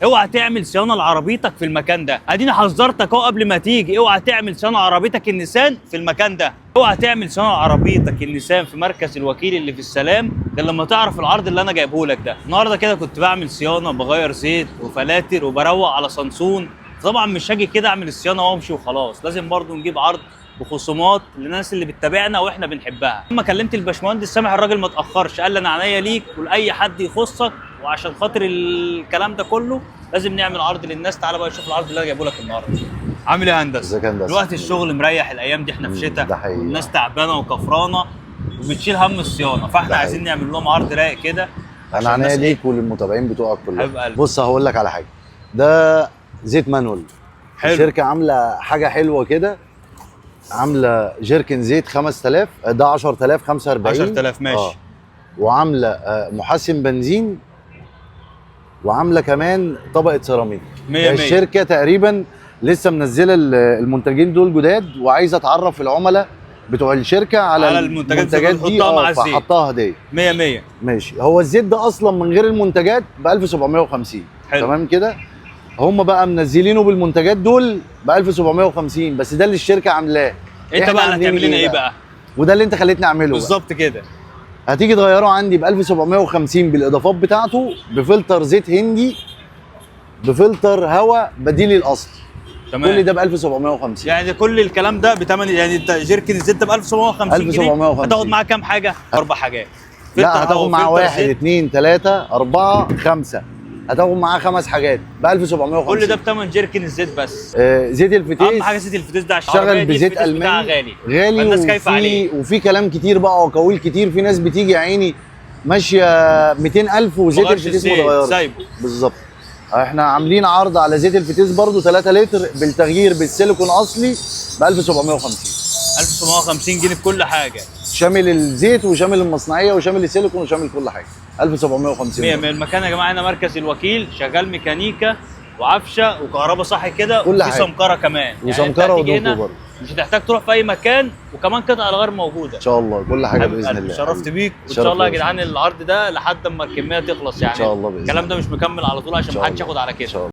اوعى تعمل صيانه لعربيتك في المكان ده. اديني حذرتك اهو قبل ما تيجي، اوعى تعمل صيانه عربيتك النيسان في المكان ده. اوعى تعمل صيانه عربيتك النيسان في مركز الوكيل اللي في السلام غير لما تعرف العرض اللي انا جايبه لك ده. النهارده كده كنت بعمل صيانه، بغير زيت وفلاتر وبروق على صنصون. طبعا مش هاجي كده اعمل الصيانه وامشي وخلاص، لازم برضو نجيب عرض بخصومات للناس اللي بتتابعنا واحنا بنحبها. لما كلمت الباشمهندس سامح الراجل ما اتاخرش، قال لي انا عينيا ليك ولاي حد يخصك، وعشان خاطر الكلام ده كله لازم نعمل عرض للناس. تعالى بقى شوف العرض اللي انا جايبه لك النهارده. عامل ايه يا هندسه؟ ازيك يا هندسه؟ دلوقتي الشغل مريح الايام دي، احنا في شتاء ده حقيقي، والناس تعبانه وكفرانه وبتشيل هم الصيانه، فاحنا عايزين نعمل لهم عرض رايق كده. انا عينيا ليك وللمتابعين بتوعك كلهم. حبيب قلبي. بص هقول لك على حاجه، ده زيت مانوال. حلو. الشركه عامله حاجه حلوه كده، عامله جيركن زيت 5000، ده 10000 45. 10000 ماشي. وعامله محسن بنزين، وعامله كمان طبقه سيراميك. 100 100. الشركه تقريبا لسه منزله المنتجين دول جداد، وعايزه تعرف العملاء بتوع الشركه على المنتجات دي، بتحطها مع الزيت، فحطها هديه. 100 100. ماشي. هو الزيت ده اصلا من غير المنتجات ب 1750. حلو. تمام كده. هم بقى منزلينه بالمنتجات دول ب 1750، بس ده اللي الشركه عاملاه. انت بقى اللي هتعمل لنا ايه بقى؟ وده اللي انت خليتني اعمله بالظبط كده. هتيجي تغيره عندي ب 1750 بالاضافات بتاعته، بفلتر زيت هندي، بفلتر هواء بديل الاصل. تمام. كل ده ب 1750. يعني كل الكلام ده بثمن، يعني انت جيركن الزيت ده ب 1750 جنيه. 1750. هتاخد معاه كام حاجه؟ 4 حاجات. لا، هتاخد معاه 1 2 3 4 5. هتاخد معاه 5 حاجات ب 1750. كل ده بثمن جيركن الزيت بس. زيت الفتيس. اهم حاجه زيت الفتيس ده، عشان اشتغل بزيت الماني غالي الناس خايفه عليه. وفي كلام كتير بقى وقويل كتير. في ناس بتيجي يا عيني ماشيه 200000 وزيت الفتيس متغير. سايبه. بالظبط. احنا عاملين عرض على زيت الفتيس برضو 3 لتر بالتغيير بالسيليكون اصلي ب 1750. 1750 جنيه بكل حاجه، شامل الزيت وشامل المصنعيه وشامل السيليكون وشامل كل حاجه. 1750. 100 100. المكان يا جماعه هنا مركز الوكيل، شغال ميكانيكا وعفشه وكهرباء صح كده، كل وفي حاجه. سمكره كمان. وسمكره ودوكو برضه. مش هتحتاج تروح في اي مكان، وكمان قطع الغيار موجوده ان شاء الله كل حاجه باذن الله. شرفت بيك، وان شاء الله يا جدعان العرض ده لحد ما الكميه تخلص يعني. ان شاء الله باذن الله. الكلام ده مش مكمل على طول عشان ما حدش ياخد على كده.